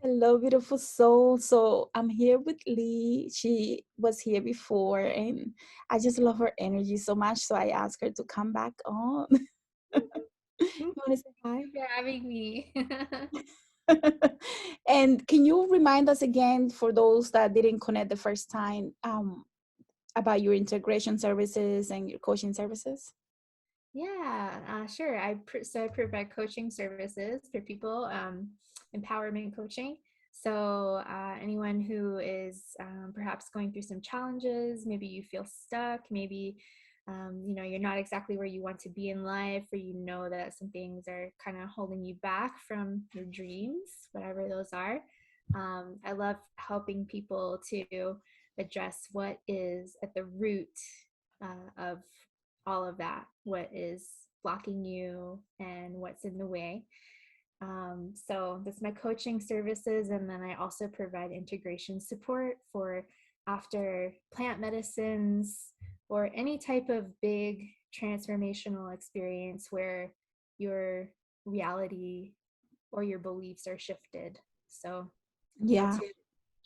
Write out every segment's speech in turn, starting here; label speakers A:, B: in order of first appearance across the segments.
A: Hello, beautiful soul. So I'm here with Leigh. She was here before, and I just love her energy so much. So I asked her to come back on. You want to say hi?
B: Thank you for having me.
A: And can you remind us again, for those that didn't connect the first time, about your integration services and your coaching services?
B: Yeah, sure. I provide coaching services for people, empowerment coaching. So anyone who is perhaps going through some challenges, maybe you feel stuck, maybe you're not exactly where you want to be in life, or you know that some things are kind of holding you back from your dreams, whatever those are. I love helping people to address what is at the root of all of that, what is blocking you and what's in the way. So that's my coaching services. And then I also provide integration support for after plant medicines or any type of big transformational experience where your reality or your beliefs are shifted. So how
A: Yeah,
B: to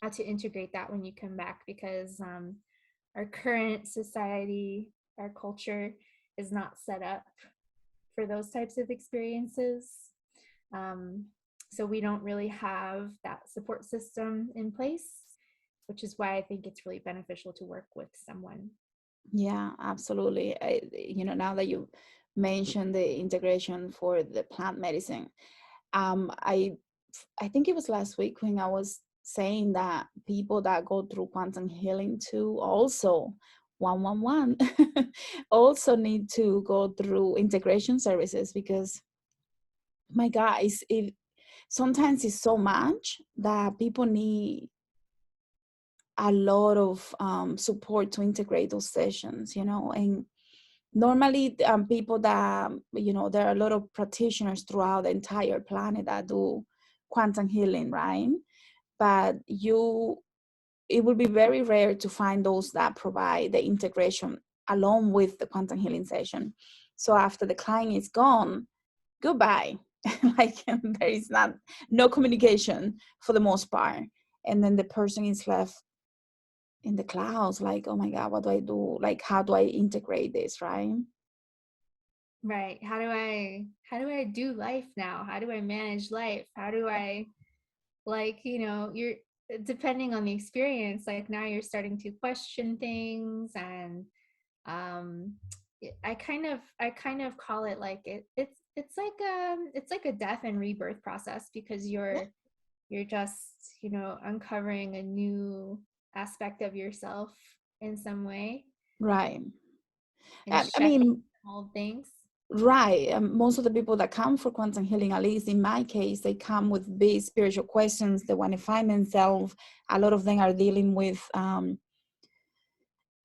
B: how to integrate that when you come back, because our current society, our culture is not set up for those types of experiences. Um, so we don't really have that support system in place, which is why I think it's really beneficial to work with someone.
A: yeah, absolutely. Now that you mentioned the integration for the plant medicine, um, I I think it was last week when I was saying that people that go through quantum healing too also 111 also need to go through integration services because my guys, it sometimes it's so much that people need a lot of support to integrate those sessions, and normally people that there are a lot of practitioners throughout the entire planet that do quantum healing, right? But it will be very rare to find those that provide the integration along with the quantum healing session. So after the client is gone, goodbye. Like there is no communication for the most part, and then the person is left in the clouds, like, oh my god, what do I do? Like, how do I integrate this, right?
B: Right. How do I do life now? How do I manage life? How do I, like, you're depending on the experience, like now you're starting to question things. And um I kind of call it like it's like a death and rebirth process, because
A: Yeah.
B: you're just uncovering a new aspect of yourself in some way,
A: Right.
B: and
A: I
B: shedding
A: mean,
B: old things.
A: right. Most of the people that come for quantum healing, at least in my case, they come with big spiritual questions. They want to find themselves. A lot of them are dealing with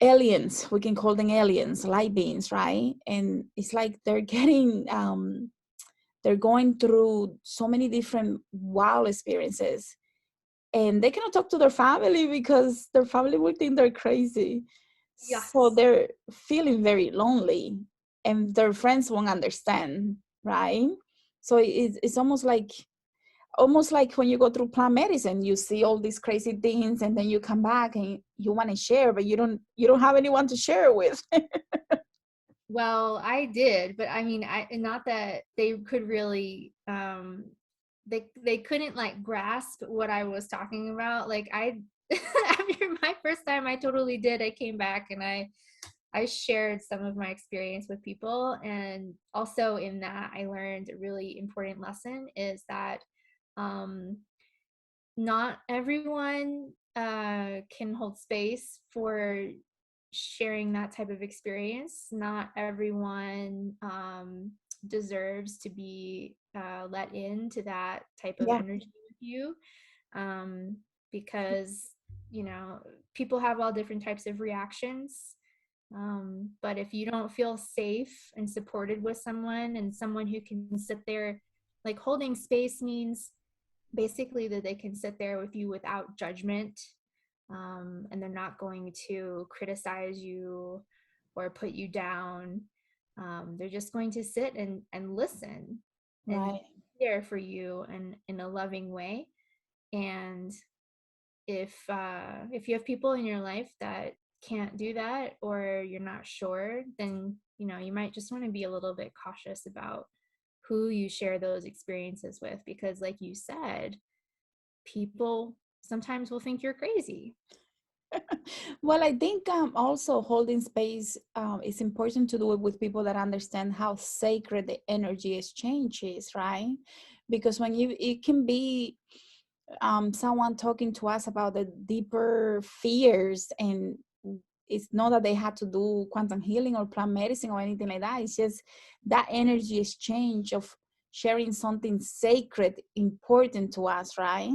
A: aliens. We can call them aliens, light beings, right? And it's like they're going through so many different wild experiences, and they cannot talk to their family because their family will think they're crazy. So
B: Yes.
A: they're feeling very lonely, and their friends won't understand, right? So it's almost like when you go through plant medicine, you see all these crazy things, and then you come back and you want to share, but you don't have anyone to share with.
B: Well, I did, but I mean, not that they could really they couldn't like grasp what I was talking about. Like I after my first time I totally did. I came back and I shared some of my experience with people, and also in that I learned a really important lesson is that um not everyone can hold space for sharing that type of experience. Not everyone deserves to be let into that type of
A: Yeah,
B: energy with you, um, because people have all different types of reactions. But if you don't feel safe and supported with someone, and someone who can sit there, like holding space means basically that they can sit there with you without judgment, and they're not going to criticize you or put you down. They're just going to sit and listen and
A: right.
B: be there for you and in a loving way. And if you have people in your life that can't do that, or you're not sure, then you might just want to be a little bit cautious about who you share those experiences with, because like you said, people sometimes will think you're crazy.
A: Well, I think also holding space is important to do it with people that understand how sacred the energy exchange is, right? Because it can be someone talking to us about the deeper fears, and it's not that they had to do quantum healing or plant medicine or anything like that. It's just that energy exchange of sharing something sacred important to us, right?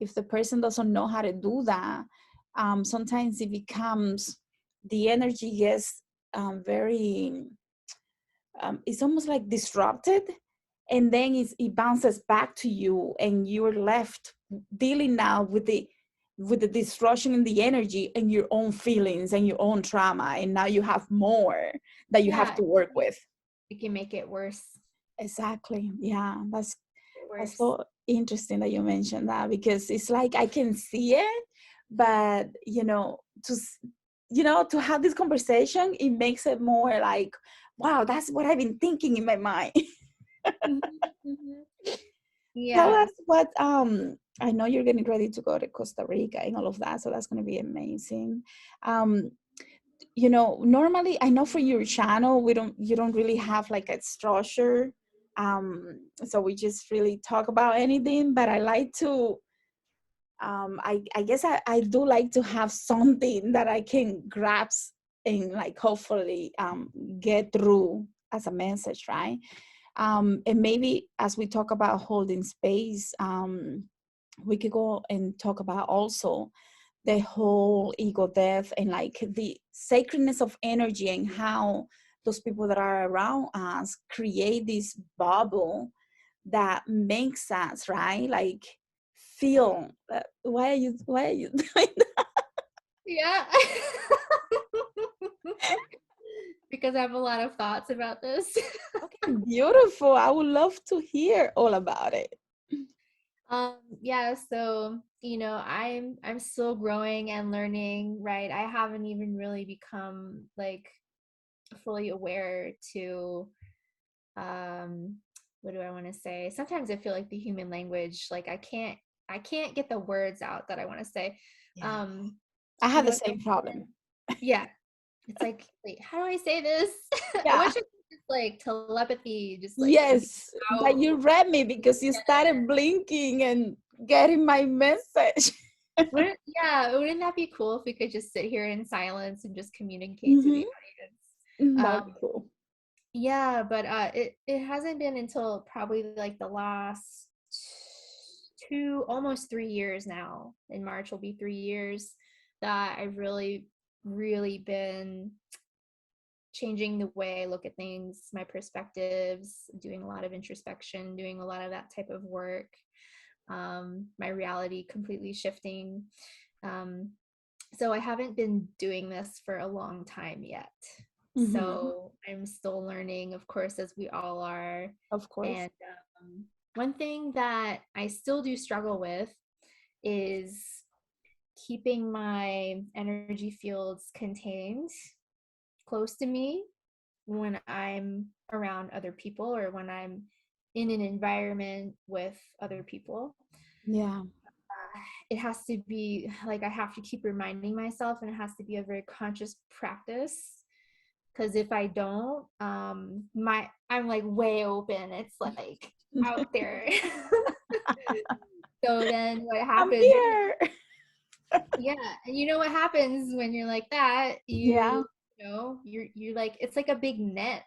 A: If the person doesn't know how to do that, sometimes it becomes, the energy gets very it's almost like disrupted, and then it bounces back to you, and you're left dealing now with the disruption in the energy and your own feelings and your own trauma, and now you have more that you have
B: Yeah,
A: to work with.
B: it can make it worse.
A: Exactly. Yeah, that's
B: Worse.
A: so interesting that you mentioned that, because it's like I can see it, but to have this conversation, it makes it more like, wow, that's what I've been thinking in my mind.
B: Mhm, mhm.
A: Tell
B: Yeah.
A: us what I know you're getting ready to go to Costa Rica and all of that, so that's going to be amazing. Um, Normally, I know for your channel, you don't really have like a structure, so we just really talk about anything. But I like to, I guess I do like to have something that I can grasp and like hopefully get through as a message, right? And maybe as we talk about holding space, we could go and talk about also the whole ego death and like the sacredness of energy, and how those people that are around us create this bubble that makes us, right, like feel why are you doing
B: Yeah. Because I have a lot of thoughts about this.
A: that? Okay, beautiful. I would love to hear all about it.
B: Yeah, so I'm still growing and learning, right? I haven't even really become like fully aware to um what do I want to say? Sometimes I feel like the human language, like I can't get the words out that I want to say.
A: Yeah,
B: Um,
A: I have the
B: so
A: same problem.
B: yeah, it's like, wait, how do I say this? I
A: Yeah.
B: wish I could just like telepathy, just like speak
A: Yes, that
B: out
A: you read me because you
B: together.
A: started blinking and getting my message.
B: Wouldn't that be cool if we could just sit here in silence and just communicate to the
A: Hmm.
B: audience?
A: That would be
B: Um,
A: cool.
B: yeah, but it hasn't been until probably like the last almost 3 years now. In March will be 3 years that I've really, really been changing the way I look at things, my perspectives, doing a lot of introspection, doing a lot of that type of work. My reality completely shifting. Um, so I haven't been doing this for a long time yet.
A: Hmm.
B: So I'm still learning, of course, as we all are.
A: Of course.
B: And one thing that I still do struggle with is keeping my energy fields contained close to me when I'm around other people or when I'm in an environment with other people.
A: Yeah.
B: It has to be like I have to keep reminding myself, and it has to be a very conscious practice. Because if I don't, my I'm like way open. It's like out there. So then what
A: I'm
B: happens?
A: here.
B: Yeah, and you know what happens when you're like that?
A: Yeah.
B: You're like it's like a big net,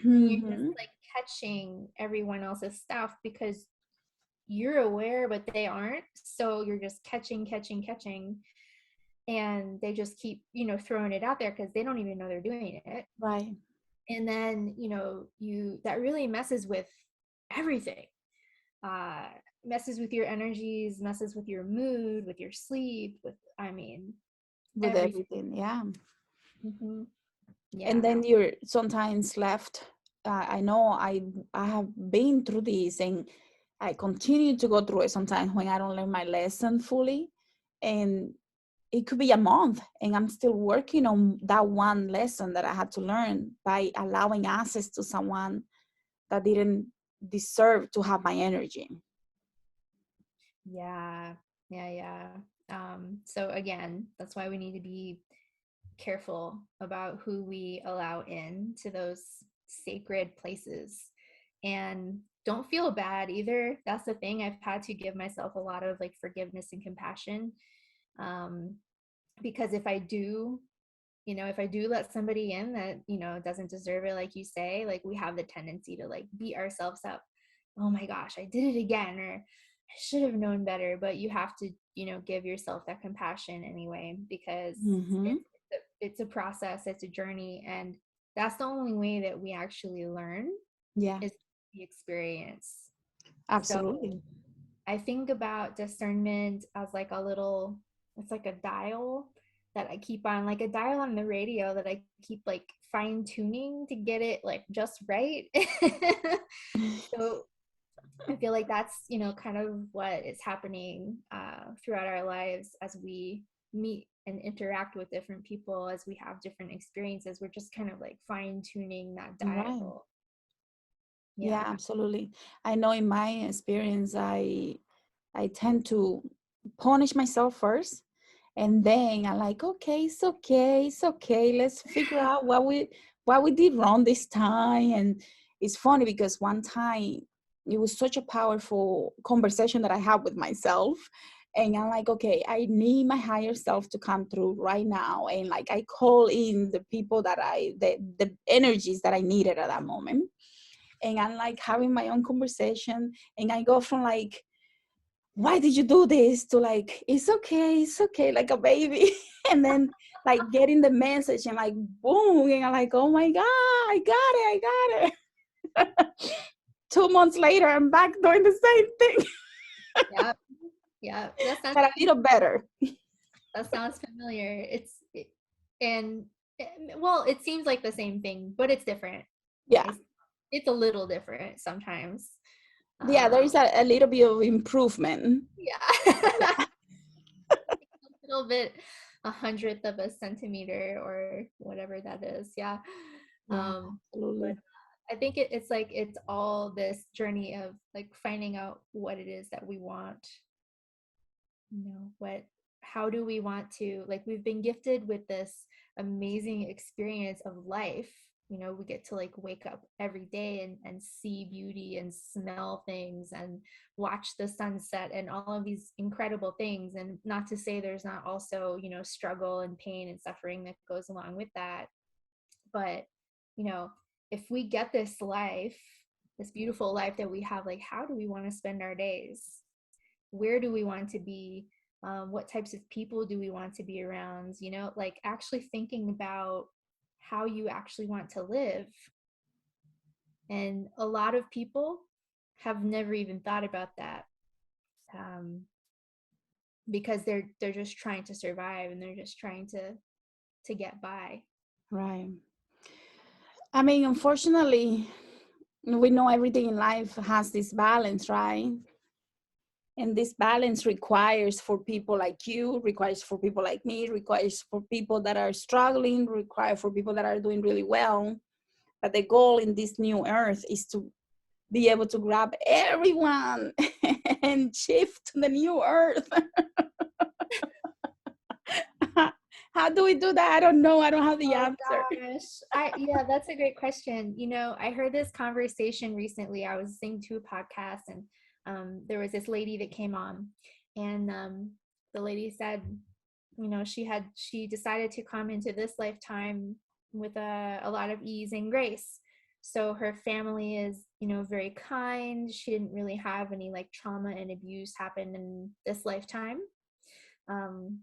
B: and you're just
A: Hmm.
B: like catching everyone else's stuff because you're aware, but they aren't. So you're just catching, and they just keep throwing it out there because they don't even know they're doing it.
A: Right.
B: And then you that really messes with everything. uh Messes with your energies, messes with your mood, with your sleep, with
A: With
B: everything.
A: everything. Yeah.
B: Hmm.
A: And
B: Yeah.
A: then you're sometimes left. I know I have been through this, and I continue to go through it sometimes when I don't learn my lesson fully. And it could be a month and I'm still working on that one lesson that I had to learn by allowing access to someone that didn't deserve to have my energy.
B: Yeah, yeah. So again, that's why we need to be careful about who we allow in to those sacred places. And don't feel bad either. That's the thing. I've had to give myself a lot of like forgiveness and compassion. Um, because if I do let somebody in that, doesn't deserve it, like you say, like we have the tendency to like beat ourselves up. Oh my gosh, I did it again, or I should have known better. But you have to, give yourself that compassion anyway, because
A: Mm-hmm.
B: it's a process, it's a journey. And that's the only way that we actually learn
A: Yeah,
B: is the experience. So
A: absolutely.
B: I think about discernment as like it's like a dial that I keep on, like a dial on the radio that I keep like fine tuning to get it like just right. So I feel like that's, kind of what is happening throughout our lives as we meet and interact with different people, as we have different experiences. We're just kind of like fine tuning that
A: Right.
B: dial.
A: Yeah,
B: Yeah.
A: absolutely. I know in my experience, I tend to punish myself first, and then I'm like, okay, it's okay, it's okay. Let's figure out what we did wrong this time. And it's funny because one time it was such a powerful conversation that I had with myself. And I'm like, okay, I need my higher self to come through right now. And like I call in the people that the energies that I needed at that moment. And I'm like having my own conversation. And I go from like, why did you do this, to like, it's okay, like a baby. And then like getting the message and like boom, and I'm like, oh my god, I got it. 2 months later I'm back doing the same thing.
B: Yeah. Yeah.
A: But a little better.
B: That sounds familiar. And well, it seems like the same thing, but it's different.
A: Yeah,
B: It's a little different sometimes.
A: yeah, there
B: Um,
A: is a little bit of improvement.
B: yeah.
A: Yeah,
B: A little bit, a hundredth of a centimeter or whatever that is. Yeah.
A: yeah,
B: But
A: absolutely.
B: I think it's like it's all this journey of like finding out what it is that we want. What how do we want to, like, we've been gifted with this amazing experience of life. We get to like wake up every day and see beauty and smell things and watch the sunset and all of these incredible things. And not to say there's not also, struggle and pain and suffering that goes along with that. But you know if we get this life, this beautiful life that we have, like, how do we want to spend our days? Where do we want to be? What types of people do we want to be around? Like actually thinking about how you actually want to live. And a lot of people have never even thought about that, um, because they're just trying to survive, and they're just trying to get by.
A: Right. I mean, unfortunately, we know everything in life has this balance, right? And this balance requires for people like you, requires for people like me, requires for people that are struggling, require for people that are doing really well. But the goal in this new earth is to be able to grab everyone and shift to the new earth. How do we do that? I don't know. I don't have the
B: Oh
A: answer.
B: gosh. Yeah, that's a great question. I heard this conversation recently. I was listening to a podcast, and there was this lady that came on, and the lady said, she decided to come into this lifetime with a lot of ease and grace. So her family is, very kind. She didn't really have any like trauma and abuse happen in this lifetime. Um,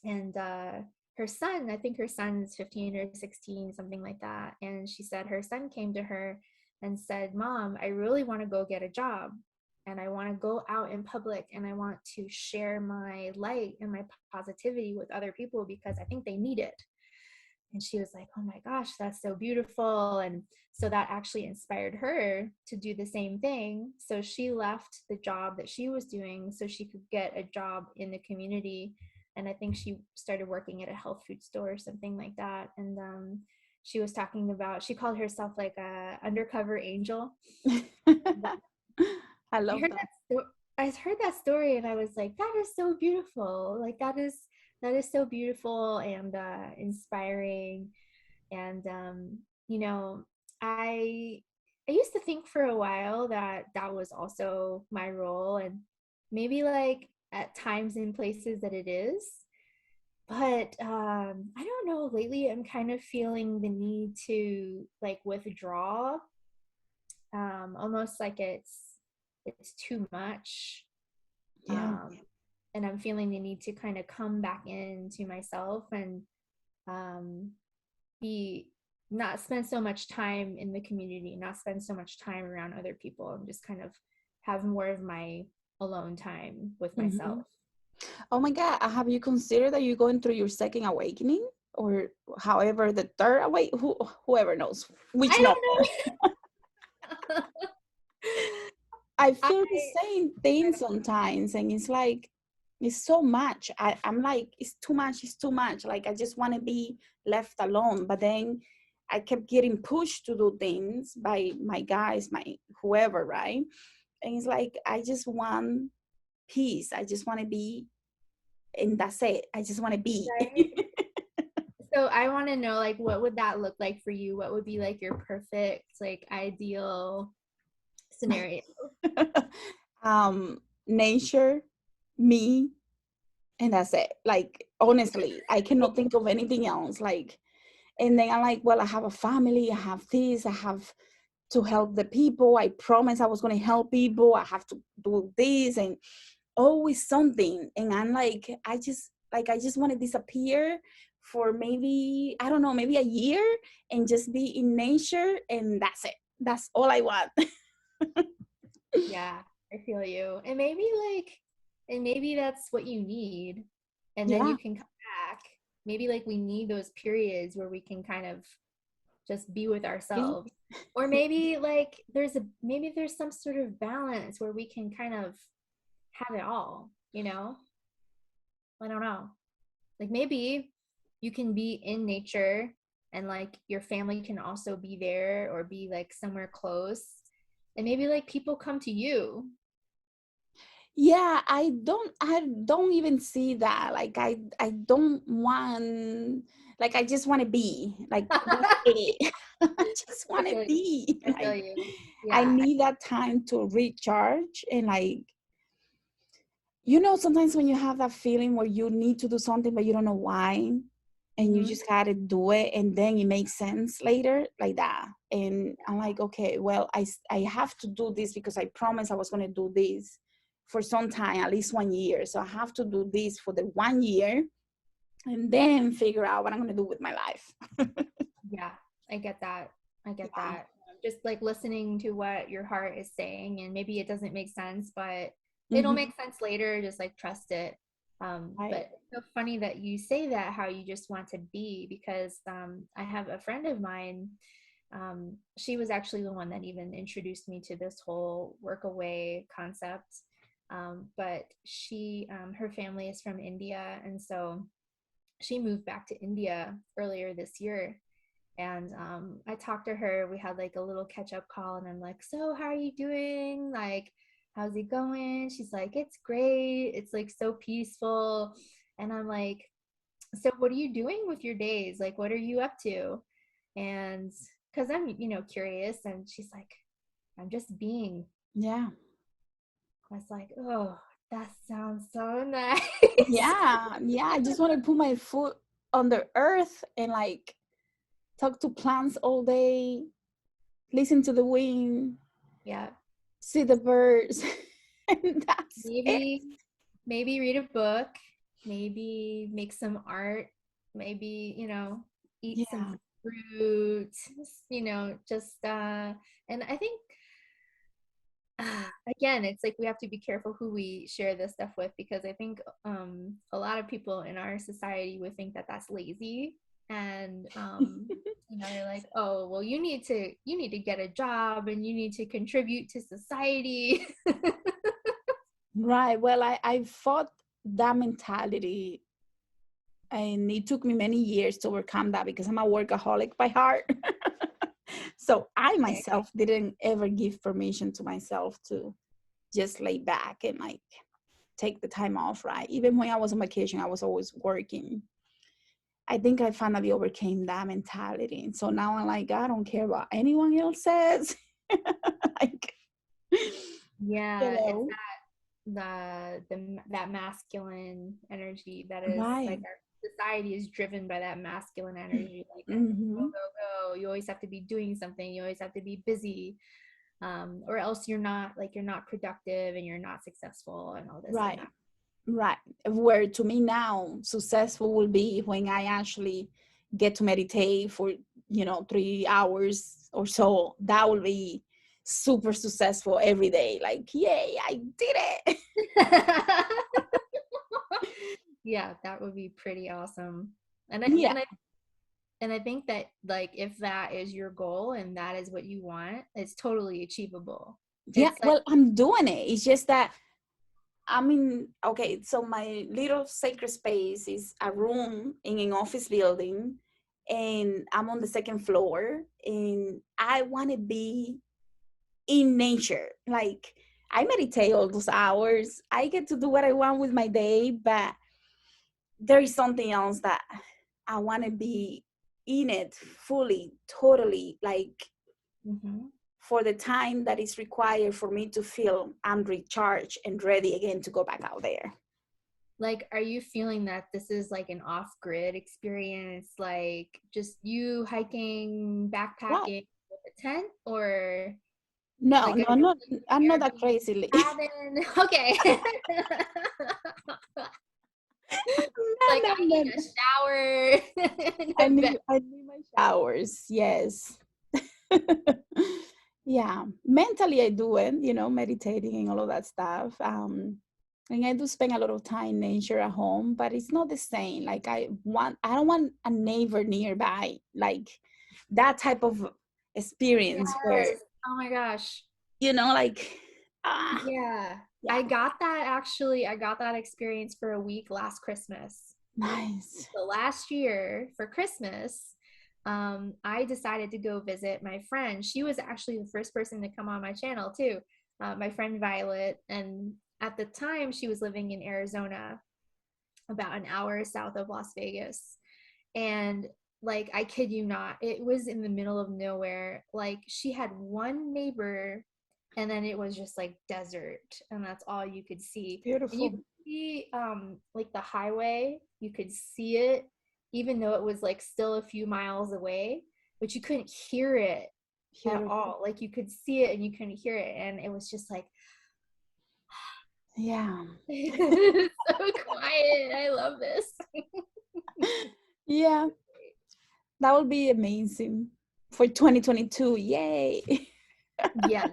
B: and her son, I think her son is 15 or 16, something like that. And she said her son came to her and said, Mom, I really want to go get a job, and I want to go out in public, and I want to share my light and my positivity with other people because I think they need it. And she was like, oh my gosh, that's so beautiful. And so that actually inspired her to do the same thing. So she left the job that she was doing so she could get a job in the community. And I think she started working at a health food store or something like that. And she was talking about, she called herself like a undercover angel.
A: I
B: I
A: love
B: heard
A: that.
B: I heard that story and I was like, that is so beautiful. Like that is so beautiful and inspiring. And you know, I I used to think for a while that that was also my role, and maybe like at times in places that it is. But I don't know, lately I'm kind of feeling the need to like withdraw, almost like it's too much.
A: Yeah.
B: um, and I'm feeling the need to kind of come back into myself and um, be not spend so much time in the community, not spend so much time around other people, and just kind of have more of my alone time with
A: Hmm.
B: myself.
A: Oh my God, have you considered that you're going through your second awakening, or however the third awake? Whoever knows which
B: I
A: number.
B: don't know.
A: I
B: I
A: feel the same thing sometimes, and it's like it's so much. I'm like, it's too much. It's too much. Like I just want to be left alone. But then I kept getting pushed to do things by my guys, my whoever, right? And it's like I just want peace. I just want to be, and that's it. I just want to be.
B: right. So I want to know, like, what would that look like for you? What would be like your perfect, like, ideal scenario?
A: Nature, me, and that's it. Like honestly, I cannot think of anything else. Like, and then I'm like, well, I have a family, I have this, I have to help the people. I promised I was going to help people. I have to do this, and always something. And I'm like, I just want to disappear for maybe, I don't know, maybe a year, and just be in nature, and that's it. That's all I want.
B: Yeah, I feel you. And maybe that's what you need. And then
A: Yeah.
B: you can come back. Maybe like we need those periods where we can kind of just be with
A: Be-
B: ourselves. Or maybe like maybe there's some sort of balance where we can kind of have it all, you know? I don't know. Like maybe you can be in nature and like your family can also be there or be like somewhere close. And maybe like people come to you.
A: yeah, I don't even see that. Like I don't want, like I just want to be. Like that's it. I just
B: I
A: want to
B: feel you.
A: be.
B: I feel
A: Like
B: you.
A: I
B: Yeah.
A: need that time to recharge. And like, you know, sometimes when you have that feeling where you need to do something but you don't know why, and you
B: Mm-hmm.
A: just gotta do it, and then it makes sense later, like that. And I'm like, okay, well, I have to do this because I promised I was going to do this for some time, at least 1 year. So I have to do this for the 1 year, and then figure out what I'm going to do with my life.
B: Yeah, I get that. I get
A: Yeah.
B: that. Just like listening to what your heart is saying, and maybe it doesn't make sense, but it'll
A: Hmm.
B: make sense later. Just like trust it.
A: Right.
B: But it's so funny that you say that, how you just want to be, because I have a friend of mine. She was actually the one that even introduced me to this whole work away concept. But her family is from India, and so she moved back to India earlier this year. And I talked to her. We had like a little catch up call, and I'm like, "So, how are you doing? Like, how's it going?" She's like, "It's great. It's like so peaceful." And I'm like, "So, what are you doing with your days? Like, what are you up to?" And because I'm, curious. And she's like, "I'm just being."
A: Yeah.
B: I was like, "Oh, that sounds so nice."
A: Yeah. Yeah. I just want to put my foot on the earth and like talk to plants all day, listen to the wind,
B: Yeah.
A: see the birds, and that's it.
B: Maybe maybe read a book, maybe make some art, maybe, eat some
A: Yeah.
B: fruit, just and I think again, it's like we have to be careful who we share this stuff with, because I think a lot of people in our society would think that that's lazy. and they're like, oh well, you need to get a job and you need to contribute to society.
A: Right. Well, I fought that mentality, and it took me many years to overcome that because I'm a workaholic by heart. So I
B: Okay.
A: myself didn't ever give permission to myself to just lay back and like take the time off, right? Even when I was on vacation, I was always working. I think I finally overcame that mentality. And so now I'm like, I don't care what anyone else says. Like, you
B: Yeah, it's
A: know,
B: that masculine energy that is like
A: right.
B: our society is driven by that masculine energy, like go
A: Hmm.
B: go go. You always have to be doing something, you always have to be busy, or else you're not productive and you're not successful and all this and
A: Right.
B: that.
A: Right. Where to me now, successful will be when I actually get to meditate for, 3 hours or so. That will be super successful every day. Like, yay, I did it.
B: Yeah, that would be pretty awesome. And I
A: Yeah.
B: and I and I think that, like, if that is your goal and that is what you want, it's totally achievable.
A: Yeah.
B: It's like,
A: Well, I'm doing it. It's just that I mean, okay, so my little sacred space is a room in an office building, and I'm on the second floor, and I want to be in nature. Like, I meditate all those hours. I get to do what I want with my day, but there is something else that I want to be in it fully, totally, like
B: mhm.
A: for the time that is required for me to feel I'm recharged and ready again to go back out there.
B: Like, are you feeling that this is like an off-grid experience, like just you hiking,
A: Right.
B: backpacking with a tent, or
A: No,
B: like
A: no, I'm not. I'm
B: an
A: not that
B: Airbnb
A: crazy.
B: cabin? Okay. Like,
A: No,
B: I
A: no,
B: need
A: no.
B: a shower and
A: I
B: a bed.
A: need I need my showers. Yes. Yeah. Mentally I do it, meditating and all of that stuff. And I do spend a lot of time in nature at home, but it's not the same. Like I don't want a neighbor nearby. Like that type of experience where,
B: Yes. Oh my gosh.
A: like
B: Yeah.
A: yeah,
B: I got that experience for a week last Christmas.
A: nice.
B: So last year for Christmas, I decided to go visit my friend. She was actually the first person to come on my channel too, my friend Violet. And at the time, she was living in Arizona, about an hour south of Las Vegas. And like, I kid you not, it was in the middle of nowhere. Like, she had one neighbor, and then it was just like desert, and that's all you could see. And you
A: Beautiful.
B: could see like the highway, you could see it, even though it was like still a few miles away, but you couldn't hear it at
A: Beautiful.
B: all. Like, you could see it and you couldn't hear it, and it was just like
A: Yeah.
B: so quiet. I love this.
A: Yeah. That would be amazing for 2022. Yay.
B: Yeah.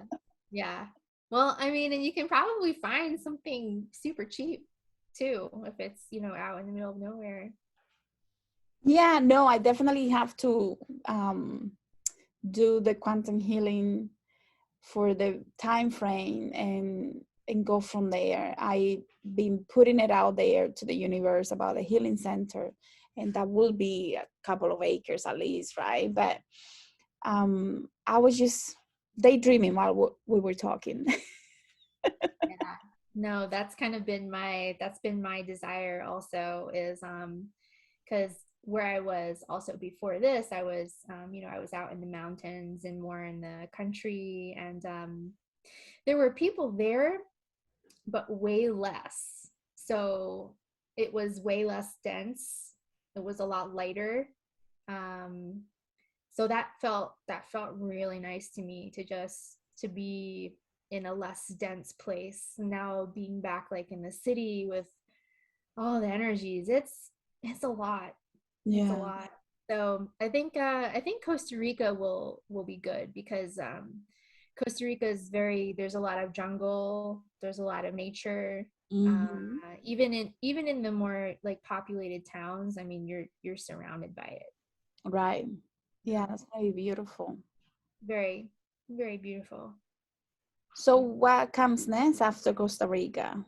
B: Yeah. Well, I mean, and you can probably find something super cheap too if it's, out in the middle of nowhere.
A: Yeah, no, I definitely have to do the quantum healing for the time frame and go from there. I've been putting it out there to the universe about the healing center, and that will be a couple of acres at least, right? But I was just daydreaming while we were talking.
B: Yeah. No, that's been my desire also, is because where I was also before this, I was I was out in the mountains and more in the country, and there were people there, but way less. So it was way less dense. It was a lot lighter. Um, so that felt really nice to me, to be in a less dense place. Now being back like in the city with all the energies, it's a lot. It's a
A: Yeah.
B: lot. So I think Costa Rica will be good, because Costa Rica is there's a lot of jungle, there's a lot of nature.
A: Hmm.
B: Even in the more like populated towns, I mean, you're surrounded by it.
A: Right.
B: Yeah.
A: Yeah, that's very beautiful.
B: Very, very beautiful.
A: So
B: Yeah.
A: what comes next after Costa Rica?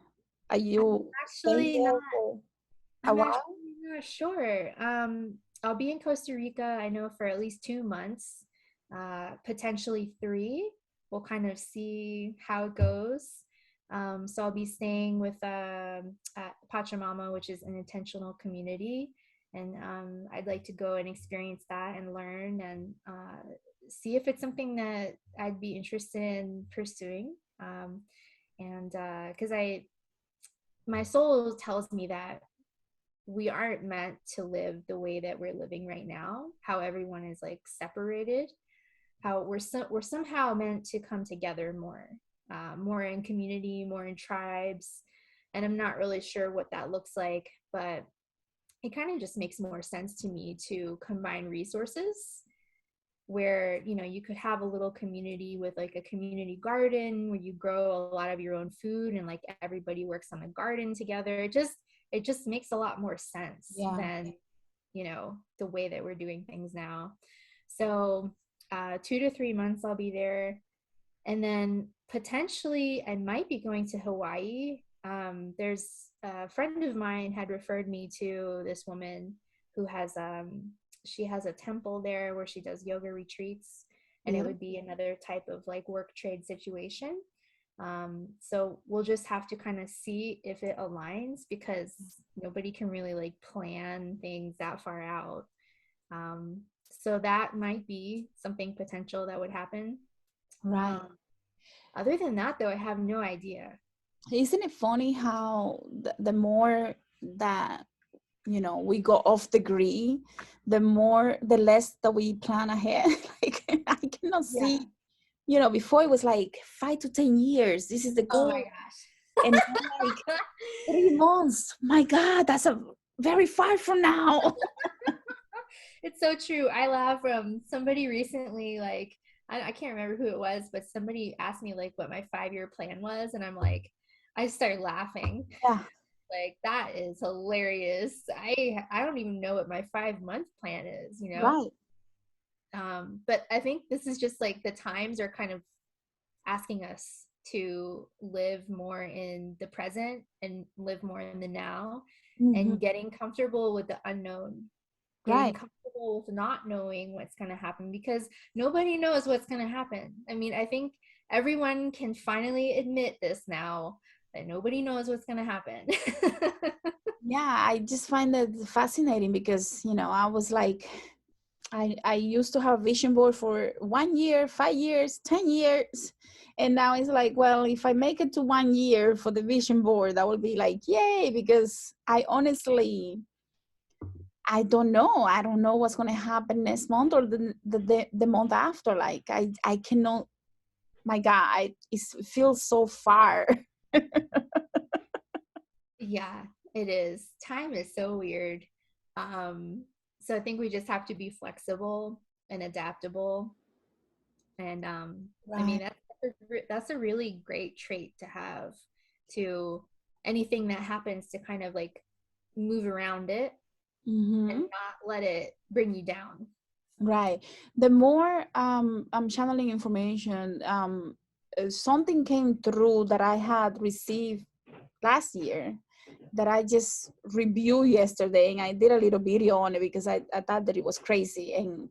A: Are
B: I'm
A: you staying
B: actually not
A: there for a
B: I'm
A: while?
B: actually not sure. I'll be in Costa Rica, I know, for at least 2 months, potentially three. We'll kind of see how it goes. So I'll be staying with at Pachamama, which is an intentional community, and I'd like to go and experience that and learn and see if it's something that I'd be interested in pursuing. And because my soul tells me that we aren't meant to live the way that we're living right now, how everyone is like separated, how we're somehow meant to come together more, more in community, more in tribes. And I'm not really sure what that looks like, but it kind of just makes more sense to me to combine resources where, you know, you could have a little community with like a community garden where you grow a lot of your own food and like everybody works on the garden together. It just makes a lot more sense
A: Yeah.
B: than, you know, the way that we're doing things now. So 2 to 3 months I'll be there, and then potentially I might be going to Hawaii. There's a friend of mine had referred me to this woman who has she has a temple there where she does yoga retreats, and it would be
A: Beautiful.
B: another type of like work trade situation. So we'll just have to kind of see if it aligns, because nobody can really like plan things that far out. So that might be something potential that would happen.
A: Right.
B: Um, Other than that, though, I have no idea.
A: Isn't it funny how the more that, you know, we go off the grid, the less that we plan ahead. Like I cannot
B: Yeah.
A: see, you know, before it was like 5 to 10 years. This is the
B: Oh my
A: goal.
B: gosh.
A: And now like 3 months. My God, that's a very far from now.
B: It's so true. I laugh from somebody recently, like, I can't remember who it was, but somebody asked me like what my 5 year plan was. And I'm like, I started laughing.
A: Yeah.
B: Like, that is hilarious. I don't even know what my 5 month plan is, you know?
A: Right.
B: But I think this is just like the times are kind of asking us to live more in the present and live more in the now,
A: Hmm.
B: and getting comfortable with the unknown, getting
A: Right.
B: comfortable with not knowing what's going to happen, because nobody knows what's going to happen. I mean, I think everyone can finally admit this now, that nobody knows what's going to happen.
A: Yeah, I just find that fascinating because, you know, I was like, I used to have a vision board for 1 year, 5 years, 10 years. And now it's like, well, if I make it to 1 year for the vision board, that will be like, yay, because I honestly, I don't know. I don't know what's going to happen next month or the month after. Like, I cannot, my God, it feels so far.
B: Yeah, it is. Time is so weird. Um, so I think we just have to be flexible and adaptable. And I
A: Right.
B: mean, that's a really great trait to have, to anything that happens, to kind of like move around it and
A: Mm-hmm.
B: not let it bring you down.
A: Right. The more I'm channeling information, something came through that I had received last year that I just reviewed yesterday, and I did a little video on it because I thought that it was crazy. And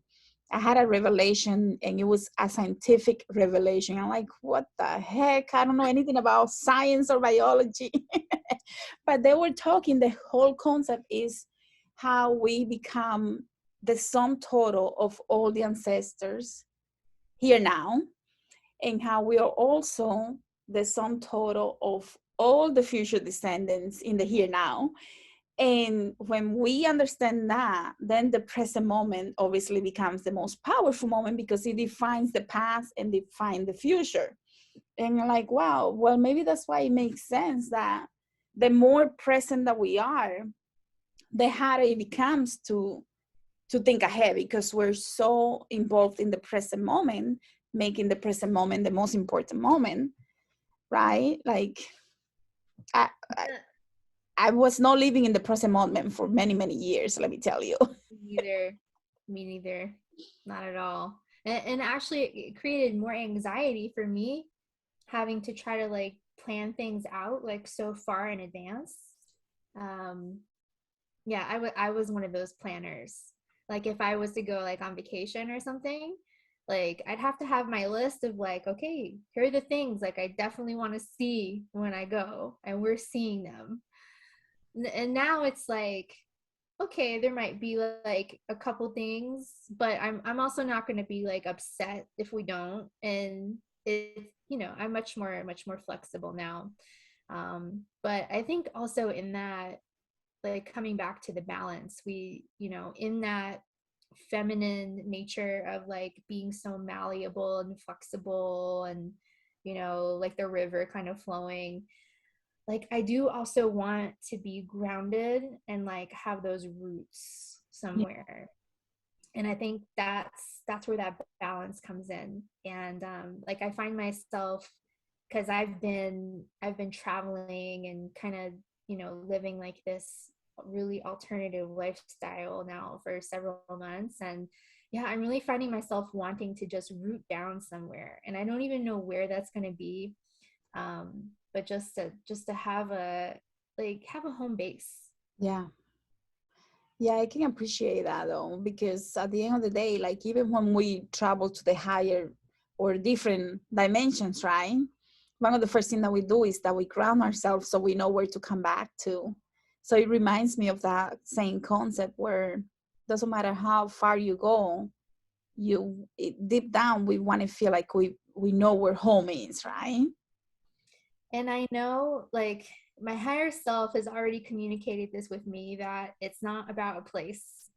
A: I had a revelation, and it was a scientific revelation. I'm like, what the heck? I don't know anything about science or biology. But they were talking, the whole concept is how we become the sum total of all the ancestors here now, and how we are also the sum total of all the future descendants in the here now. And when we understand that, then the present moment obviously becomes the most powerful moment because it defines the past and defines the future. And you're like, wow, well, maybe that's why it makes sense that the more present that we are, the harder it becomes to think ahead because we're so involved in the present moment, making the present moment the most important moment, right? Like I, I, I was not living in the present moment for many, many years, let me tell you.
B: Either. me neither. Not at all. And actually, it created more anxiety for me having to try to like plan things out like so far in advance. Um, yeah, I was one of those planners. Like if I was to go like on vacation or something, like I'd have to have my list of like, okay, here are the things like I definitely want to see when I go, and we're seeing them. And now it's like, okay, there might be like a couple things, but I'm also not going to be like upset if we don't. And it's, I'm much more flexible now. But I think also in that, like coming back to the balance, we, in that feminine nature of like being so malleable and flexible and, like the river kind of flowing, like I do also want to be grounded and like have those roots
A: Yeah.
B: somewhere. And I think that's where that balance comes in. And like I find myself, because I've been traveling and kind of, living like this really alternative lifestyle now for several months. And yeah, I'm really finding myself wanting to just root down somewhere, and I don't even know where that's going to be. But just to have a home base.
A: Yeah. Yeah, I can appreciate that though, because at the end of the day, like even when we travel to the higher or different dimensions, right? One of the first things that we do is that we ground ourselves so we know where to come back to. So it reminds me of that same concept where doesn't matter how far you go, deep down we want to feel like we know where home is, right?
B: And I know, like, my higher self has already communicated this with me, that it's not about a place.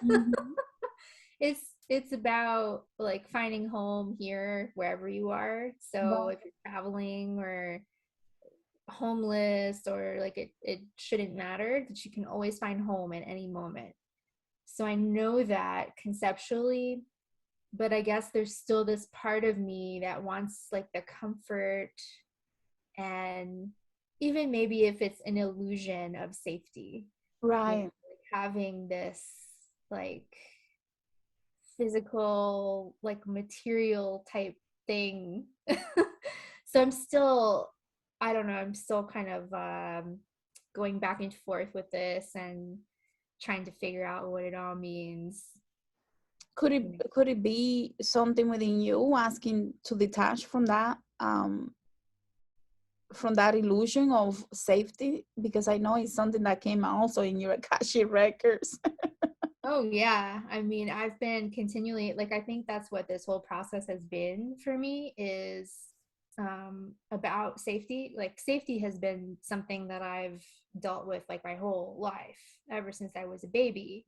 A: Mhm.
B: It's about like finding home here wherever you are. So
A: Right.
B: if you're traveling or homeless, or like, it shouldn't matter, that you can always find home at any moment. So I know that conceptually, but I guess there's still this part of me that wants like the comfort, and even maybe if it's an illusion of safety,
A: Right.
B: like having this like physical, like material type thing. So I'm still, I don't know, I'm still kind of going back and forth with this and trying to figure out what it all means.
A: Could it be something within you asking to detach from that illusion of safety? Because I know it's something that came also in your Akashic records.
B: Oh yeah. I mean, I've been continually, like, I think that's what this whole process has been for me, is about safety. Like safety has been something that I've dealt with like my whole life, ever since I was a baby.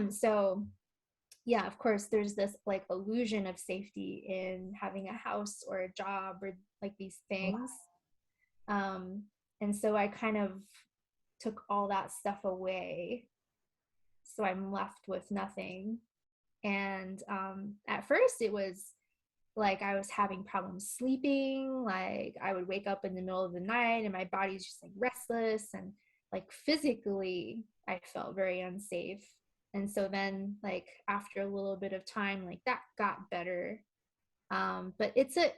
B: So yeah, of course there's this like illusion of safety in having a house or a job or like these things. Um, and so I kind of took all that stuff away, so I'm left with nothing. And at first it was like I was having problems sleeping. Like I would wake up in the middle of the night and my body's just like restless, and like physically I felt very unsafe. And so then like after a little bit of time, like that got better. But it's a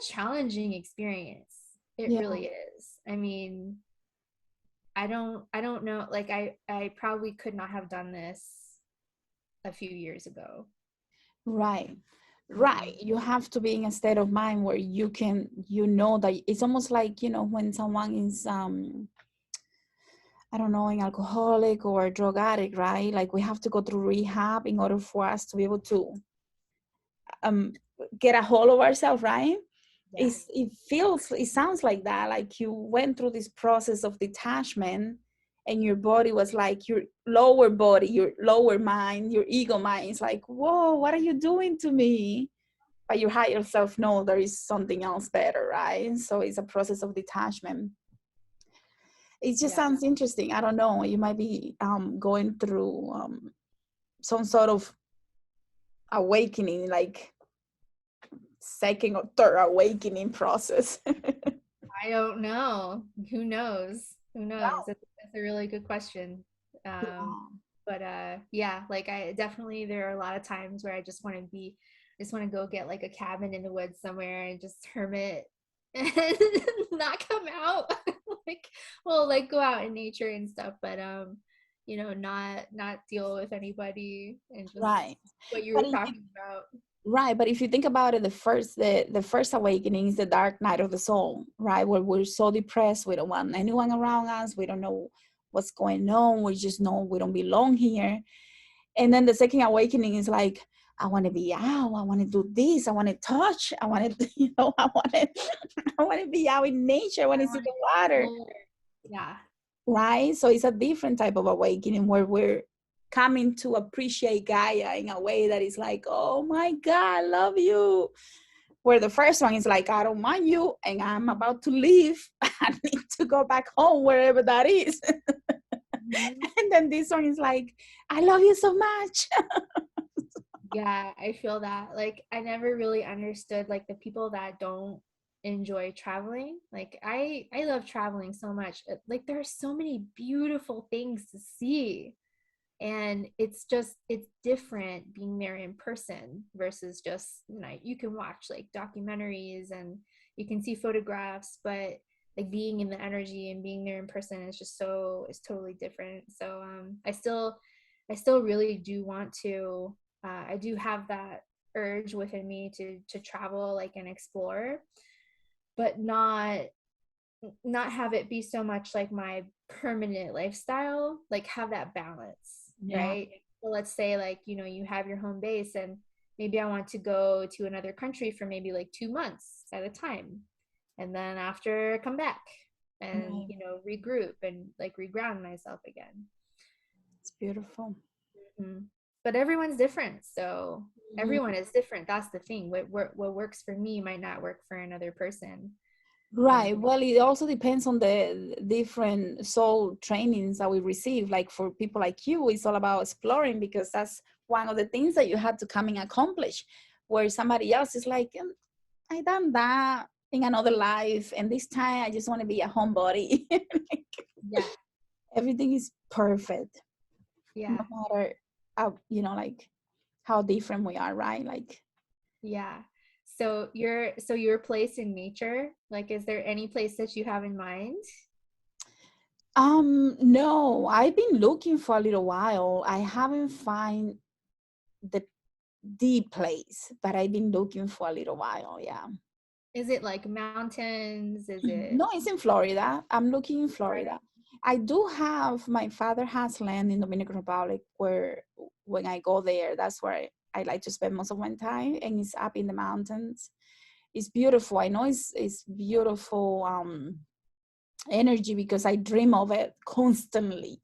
B: challenging experience. It
A: Yeah.
B: really is. I mean, I don't know, like I probably could not have done this a few years ago.
A: Right. Right.
B: Mm-mm.
A: You have to be in a state of mind where you know that it's almost like, when someone is, I don't know, an alcoholic or a drug addict, right? Like we have to go through rehab in order for us to be able to um, get a hold of ourselves, right?
B: Yeah.
A: It sounds like that, like you went through this process of detachment and your body was like your lower body, your lower mind, your ego mind is like, whoa, what are you doing to me? But your higher self know there is something else better, right? So it's a process of detachment. It just
B: Yeah.
A: sounds interesting. I don't know, you might be going through some sort of awakening, like second or third awakening process.
B: I don't know. Who knows? Who knows? That's a really good question. Um, But yeah, like I definitely, there are a lot of times where I just want to go get like a cabin in the woods somewhere and just hermit and not come out. Like, well, like go out in nature and stuff, but not deal with anybody and just
A: Right.
B: what you
A: But
B: were
A: if you,
B: talking about.
A: right, but if you think about it, the first awakening is the dark night of the soul, right? Where we're so depressed, we don't want anyone around us, we don't know what's going on, we just know we don't belong here. And then the second awakening is like, I want to be out, I want to do this, I want to touch, I want to, I want to, I want to be out in nature, I want
B: I
A: to see
B: want
A: the
B: to
A: water,
B: explore. Yeah.
A: right? So it's a different type of awakening where we're coming to appreciate Gaia in a way that is like, oh my God, I love you. Where the first one is like, I don't mind you and I'm about to leave. I need to go back home, wherever that is.
B: Mhm.
A: And then this one is like, I love you so much.
B: Yeah, I feel that. Like I never really understood like the people that don't enjoy traveling. Like I love traveling so much. Like there are so many beautiful things to see. And it's different being there in person versus just, you can watch like documentaries and you can see photographs, but like being in the energy and being there in person is just so, it's totally different. So I still really do want to, I do have that urge within me to travel like and explore, but not have it be so much like my permanent lifestyle, like have that balance,
A: Yeah,
B: right? So let's say like, you have your home base and maybe I want to go to another country for maybe like 2 months at a time. And then after come back and,
A: right.
B: regroup and like reground myself again.
A: It's beautiful.
B: Mhm. But everyone's different. So
A: Mhm.
B: everyone is different. That's the thing. What works for me might not work for another person.
A: Right.
B: Um,
A: Well, it also depends on the different soul trainings that we receive. Like for people like you, it's all about exploring because that's one of the things that you had to come and accomplish. Where somebody else is like, I done that in another life, and this time I just want to be a homebody. Like,
B: yeah.
A: everything is perfect, no
B: Yeah.
A: matter how, like how different we are, right? Like,
B: Yeah. So your place in nature, like is there any place that you have in mind?
A: no, I've been looking for a little while. I haven't find the place, but I've been looking for a little while. Yeah.
B: Is it like mountains? Is it
A: No, it's in Florida. I'm looking in
B: Florida?
A: Florida. I do have, my father has land in Dominican Republic where when I go there, that's where I like to spend most of my time, and it's up in the mountains. It's beautiful. I know it's beautiful energy because I dream of it constantly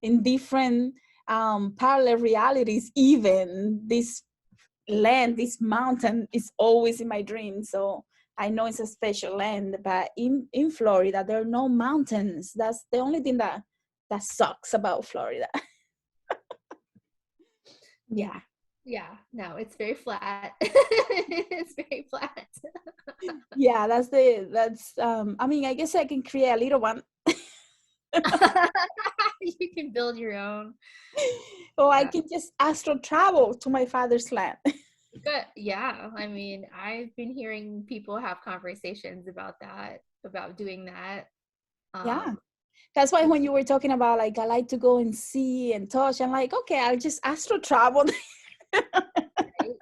A: in different parallel realities. Even this land, this mountain is always in my dreams. So I know it's a special land, but in Florida there are no mountains. That's the only thing that sucks about Florida.
B: Yeah.
A: Yeah.
B: Yeah. No, it's very flat. It's very flat.
A: Yeah, that's I mean, I guess I can create a little one.
B: You can build your own.
A: Or I
B: Yeah.
A: can just astral travel to my father's land.
B: But yeah, I mean, I've been hearing people have conversations about that, about doing that.
A: Yeah.
B: Um,
A: That's why when you were talking about like I like to go and see and touch, I'm like, okay, I'll just astral travel.
B: right?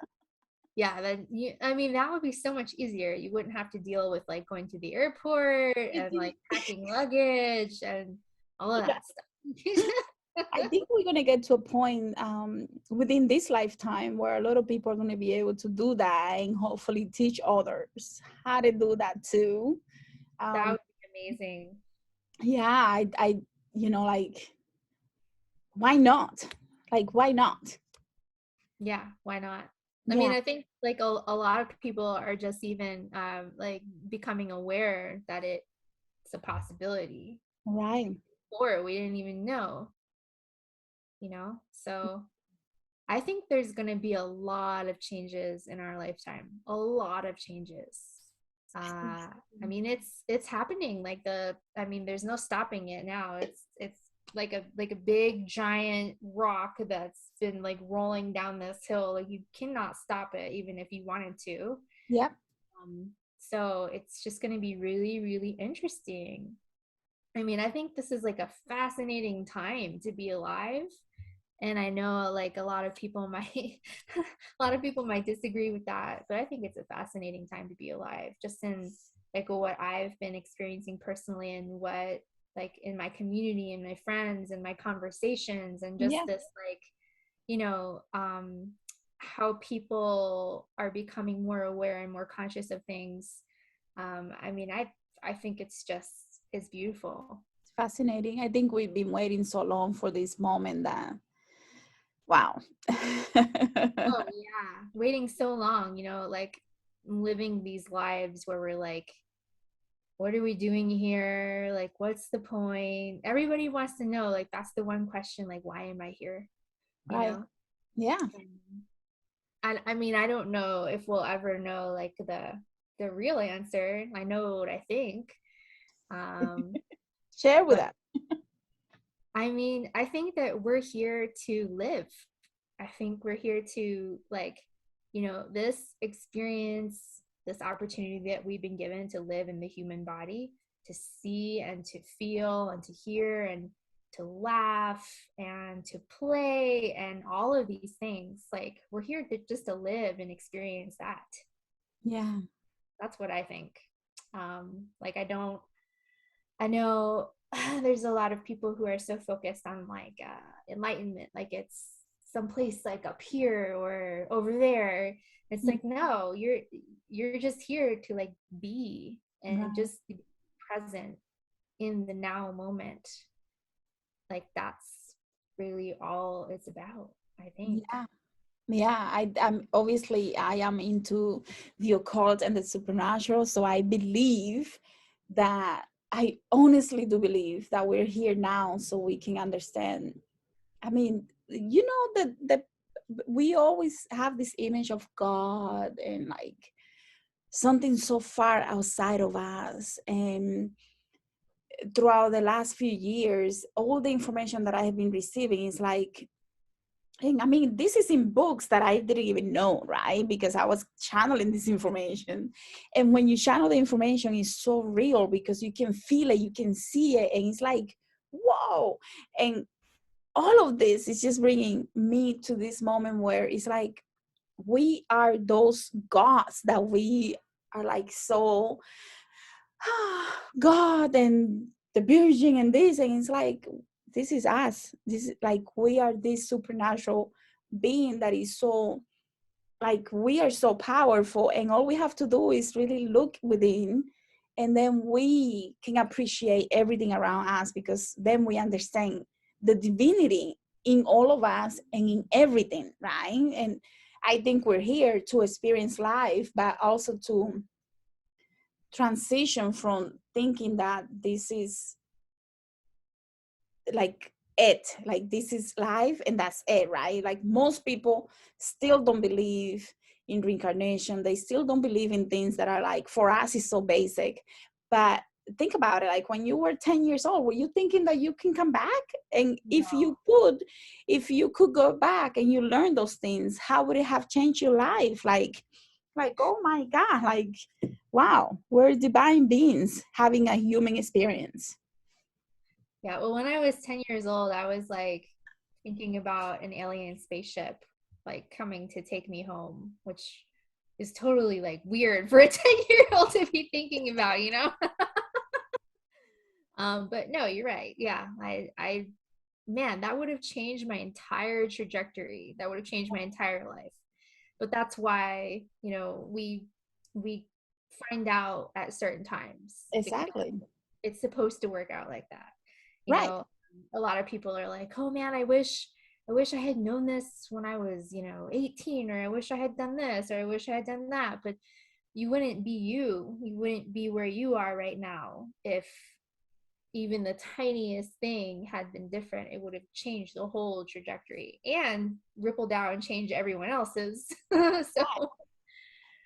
B: Yeah, then I mean, that would be so much easier. You wouldn't have to deal with like going to the airport and like packing luggage and all of that stuff.
A: I think we're going to get to a point within this lifetime where a lot of people are going to be able to do that and hopefully teach others how to do that too.
B: That
A: Um,
B: would be amazing.
A: yeah, like, why not? Like, why not?
B: Yeah, why not? I mean,
A: Yeah,
B: I think like a lot of people are just even like becoming aware that it's a possibility.
A: right.
B: Before we didn't even know. So I think there's going to be a lot of changes in our lifetime, a lot of changes. I mean, it's happening. Like I mean, there's no stopping it now. It's like a big giant rock that's been like rolling down this hill. Like you cannot stop it even if you wanted to.
A: Yep.
B: So it's just going to be really, really interesting. I mean, I think this is like a fascinating time to be alive. And I know like a lot of people might a lot of people might disagree with that, but I think it's a fascinating time to be alive, just in like what I've been experiencing personally, and what like in my community and my friends and my conversations, and just
A: Yeah.
B: this like, you know, how people are becoming more aware and more conscious of things. I mean, I think it's beautiful.
A: It's fascinating. I think we've been waiting so long for this moment that, wow.
B: Oh yeah, waiting so long, like living these lives where we're like, what are we doing here? Like, what's the point? Everybody wants to know. Like, that's the one question. Like, why am I here? You
A: Right.
B: know?
A: Yeah.
B: And I mean, I don't know if we'll ever know like the real answer. I know what I think. Um,
A: Share with
B: but
A: us.
B: I mean, I think that we're here to live. I think we're here to like, this experience, this opportunity that we've been given to live in the human body, to see and to feel and to hear and to laugh and to play and all of these things. Like we're here to just to live and experience that.
A: Yeah.
B: That's what I think. Like I know there's a lot of people who are so focused on like enlightenment, like it's someplace like up here or over there. It's
A: Mm.
B: like no, you're just here to like be and
A: Right.
B: just be present in the now moment. Like that's really all it's about, I think.
A: Yeah. Yeah, I'm obviously I am into the occult and the supernatural, so I believe that I honestly do believe that we're here now so we can understand. I mean, that we always have this image of God and like something so far outside of us. And throughout the last few years, all the information that I have been receiving is like, and I mean, this is in books that I didn't even know, right? Because I was channeling this information. And when you channel the information, it's so real because you can feel it, you can see it, and it's like, whoa. And all of this is just bringing me to this moment where it's like, we are those gods that we are like so God and the Virgin and this, and it's like this is us. This is like we are this supernatural being that is so like we are so powerful, and all we have to do is really look within, and then we can appreciate everything around us because then we understand the divinity in all of us and in everything, right? And I think we're here to experience life, but also to transition from thinking that this is like this is life and that's it, right? Like most people still don't believe in reincarnation. They still don't believe in things that are like for us is so basic. But think about it, like when you were 10 years old, were you thinking that you can come back? And if you could go back and you learn those things, how would it have changed your life? Like oh my god, like wow, we're divine beings having a human experience.
B: Yeah, well, when I was 10 years old, I was like thinking about an alien spaceship like coming to take me home, which is totally like weird for a 10-year-old to be thinking about, you know? But no, you're right. Yeah, man, that would have changed my entire trajectory. That would have changed my entire life. But that's why, we find out at certain times because
A: Exactly.
B: it's supposed to work out like that. You
A: Right.
B: know, a lot of people are like, "Oh man, I wish I had known this when I was, 18, or I wish I had done this, or I wish I had done that." But you wouldn't be you. You wouldn't be where you are right now if even the tiniest thing had been different. It would have changed the whole trajectory and rippled out and changed everyone else's. So,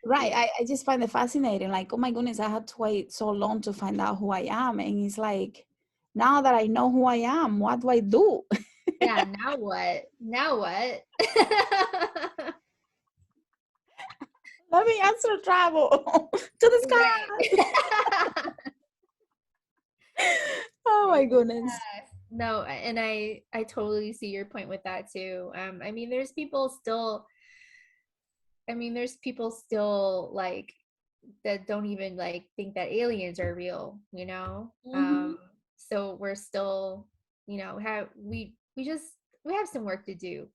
A: Right.
B: yeah.
A: I just find it fascinating. Like, oh my goodness, I had to wait so long to find out who I am. And it's like, Now that I know who I am, what do I do?
B: Yeah, now what? Now what?
A: Let me answer travel to the sky.
B: Right.
A: Oh my goodness.
B: Yeah. No, and I totally see your point with that too. I mean, there's people still like that don't even like think that aliens are real, you know?
A: Hmm.
B: So we're still, have we have some work to do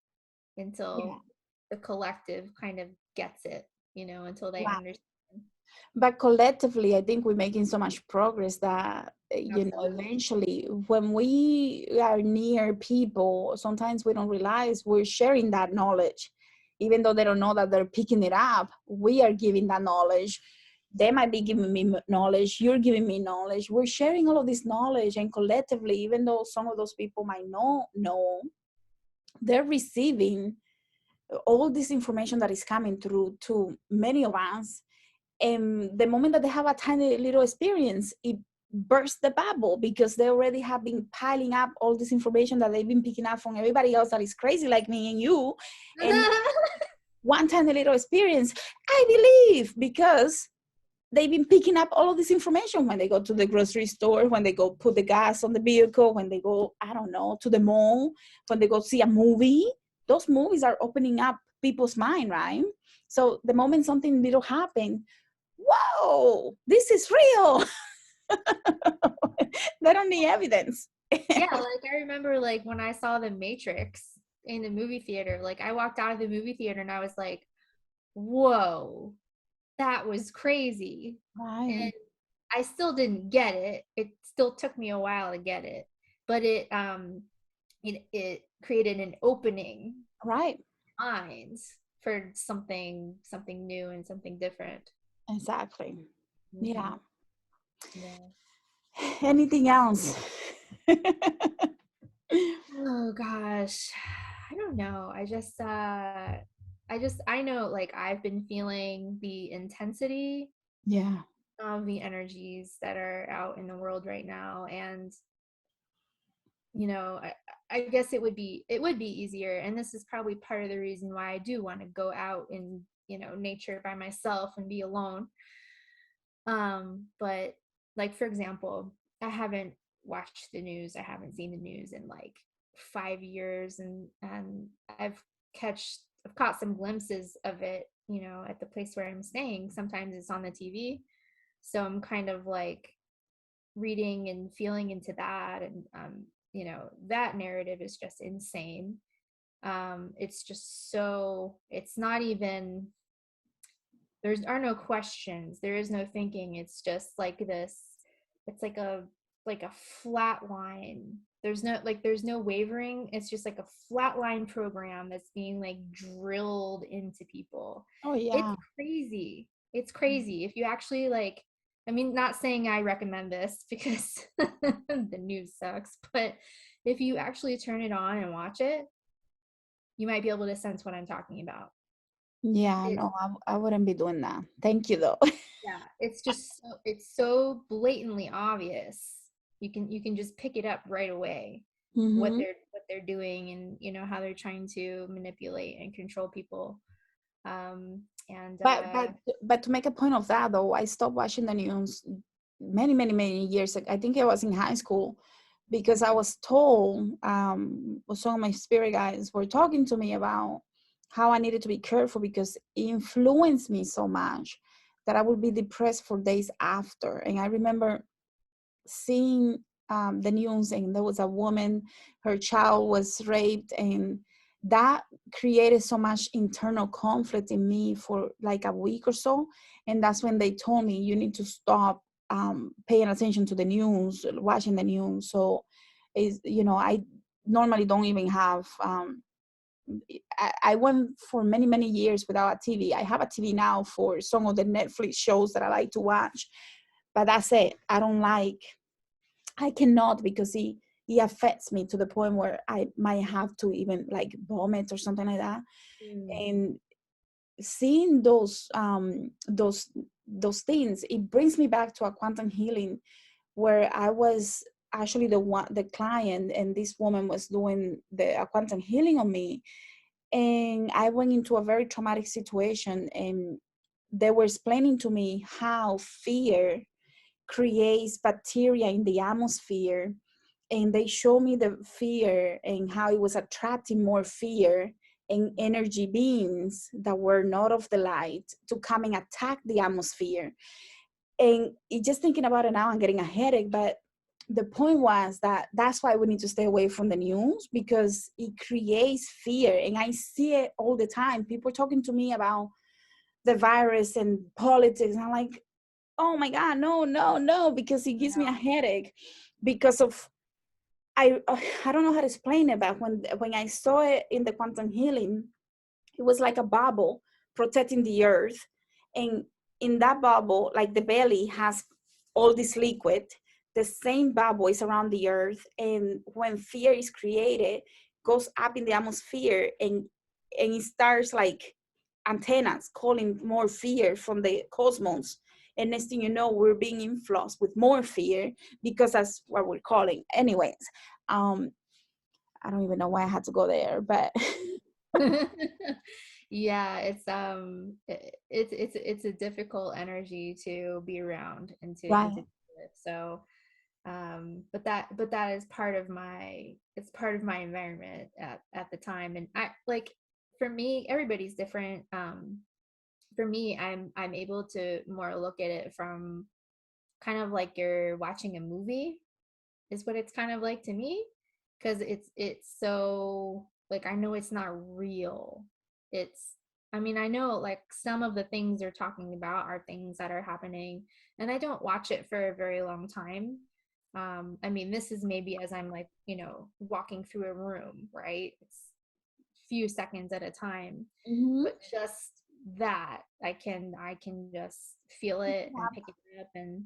A: Yeah.
B: until the collective kind of gets it, until they
A: Wow.
B: understand.
A: But collectively, I think we're making so much progress that,
B: Absolutely.
A: eventually when we are near people, sometimes we don't realize we're sharing that knowledge. Even though they don't know that they're picking it up, we are giving that knowledge. They might be giving me knowledge, you're giving me knowledge. We're sharing all of this knowledge, and collectively, even though some of those people might know, they're receiving all this information that is coming through to many of us. And the moment that they have a tiny little experience, it bursts the bubble, because they already have been piling up all this information that they've been picking up from everybody else that is crazy like me and you. And one tiny little experience, I believe, because they've been picking up all of this information when they go to the grocery store, when they go put the gas on the vehicle, when they go, I don't know, to the mall, when they go see a movie. Those movies are opening up people's mind, right? So the moment something little happens, whoa, this is real. They don't need evidence.
B: Yeah, like I remember like when I saw The Matrix in the movie theater, like I walked out of the movie theater and I was like, whoa, that was crazy.
A: Right,
B: And I still didn't get it. It still took me a while to get it, but it created an opening
A: right,
B: minds for something new and something different.
A: exactly.
B: Hmm.
A: Yeah.
B: Yeah.
A: Anything else?
B: Oh gosh. I don't know. I know like I've been feeling the intensity
A: Yeah,
B: of the energies that are out in the world right now. And you know, I guess it would be easier. And this is probably part of the reason why I do want to go out in, nature by myself and be alone. But like for example, I haven't watched the news. I haven't seen the news in like 5 years, and I've caught some glimpses of it, at the place where I'm staying. Sometimes it's on the TV. So I'm kind of like reading and feeling into that, and that narrative is just insane. It's just so it's not even there are no questions, there is no thinking. It's just like this, it's like a flat line. There's no wavering. It's just like a flat line program that's being like drilled into people.
A: oh
B: It's
A: yeah.
B: crazy. It's crazy if you actually like, I mean, not saying I recommend this because the news sucks, but if you actually turn it on and watch it, you might be able to sense what I'm talking about.
A: Yeah,
B: It,
A: no, I wouldn't be doing that. Thank you though.
B: yeah, it's so blatantly obvious. You can just pick it up right away, what
A: Hmm.
B: they're doing, and how they're trying to manipulate and control people. And
A: But but but to make a point of that though, I stopped watching the news many years ago. I think I was in high school, because I was told, some of my spirit guides were talking to me about how I needed to be careful, because it influenced me so much that I would be depressed for days after. And I remember seeing, the news, and there was a woman, her child was raped, and that created so much internal conflict in me for like a week or so. And that's when they told me, you need to stop, paying attention to the news, watching the news. So is, I normally don't even have, I went for many years without a TV. I have a TV now for some of the Netflix shows that I like to watch, but that's it. I cannot, because it affects me to the point where I might have to even like vomit or something like that.
B: mm,
A: And seeing those things, it brings me back to a quantum healing where I was. actually the client, and this woman was doing the quantum healing on me, and I went into a very traumatic situation, and they were explaining to me how fear creates bacteria in the atmosphere, and they showed me the fear and how it was attracting more fear and energy beings that were not of the light to come and attack the atmosphere. And just thinking about it now, I'm getting a headache. But the point was that that's why we need to stay away from the news, because it creates fear. And I see it all the time. People talking to me about the virus and politics. And I'm like, oh my God, no, no, no, because it gives me a headache because of, I don't know how to explain it, but when I saw it in the quantum healing, it was like a bubble protecting the earth. And in that bubble, like the belly has all this liquid, the same bubble is around the earth. And when fear is created, goes up in the atmosphere, and it starts like antennas calling more fear from the cosmos. And next thing you know, we're being influenced with more fear, because that's what we're calling. Anyways, um, I don't even know why I had to go there, but
B: Yeah, it's a difficult energy to be around and to
A: right.
B: deal with. So but that is part of my, it's part of my environment at the time. And I like, for me, everybody's different. For me, I'm able to more look at it from kind of like you're watching a movie, is what it's kind of like to me, because it's so like, I know it's not real. It's, I mean, I know like some of the things they're talking about are things that are happening, and I don't watch it for a very long time. I mean, this is maybe as I'm like, walking through a room, right? It's few seconds at a time,
A: Mm-hmm.
B: but just that I can just feel it and pick it up. And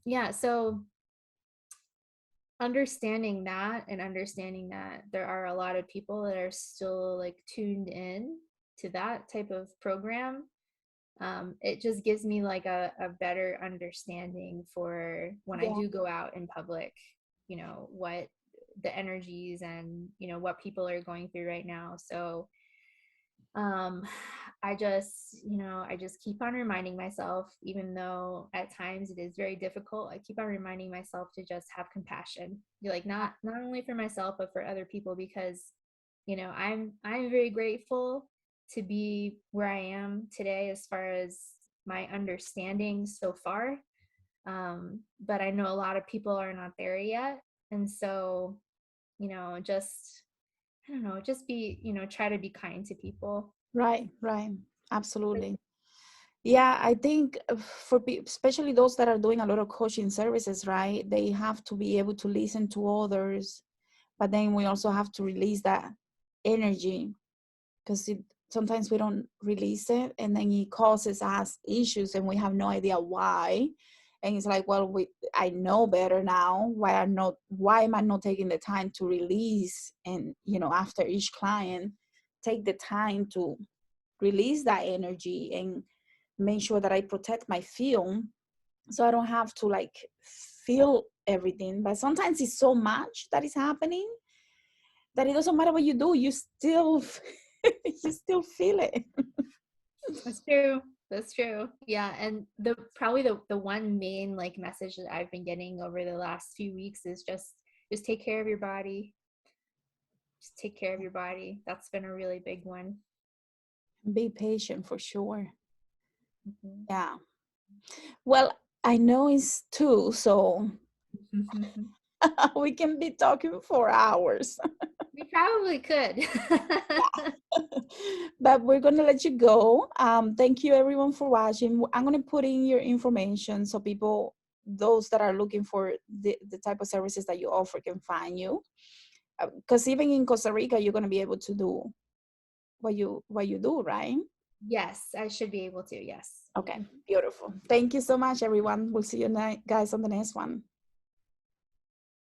B: yeah, so understanding that there are a lot of people that are still like tuned in to that type of program, it just gives me like a better understanding for when I
A: Yeah.
B: do go out in public, what the energies and what people are going through right now. So um I just keep on reminding myself, even though at times it is very difficult, I keep on reminding myself to just have compassion. You're like, not only for myself but for other people, because I'm very grateful to be where I am today as far as my understanding so far. But I know a lot of people are not there yet. And so, just, I don't know, just be, try to be kind to people.
A: Right, right. Absolutely. Yeah, I think for especially those that are doing a lot of coaching services, right? They have to be able to listen to others, but then we also have to release that energy, because sometimes we don't release it, and then it causes us issues and we have no idea why. And it's like, well, I know better now. Why am I not taking the time to release? And after each client, take the time to release that energy and make sure that I protect my film, so I don't have to like feel everything. But sometimes it's so much that is happening that it doesn't matter what you do, you still you still feel it.
B: That's true. That's true. Yeah, and the probably the one main like message that I've been getting over the last few weeks is just take care of your body. Just take care of your body. That's been a really big one.
A: Be patient for sure.
B: Mhm.
A: Yeah. Well, I know it's two, so we can be talking for hours.
B: We probably could.
A: But we're gonna let you go. Thank you everyone for watching. I'm gonna put in your information so people, those that are looking for the type of services that you offer, can find you. Because even in Costa Rica, you're gonna be able to do what you do, right?
B: Yes, I should be able to. Yes.
A: Okay, beautiful. Thank you so much, everyone. We'll see you guys on the next one.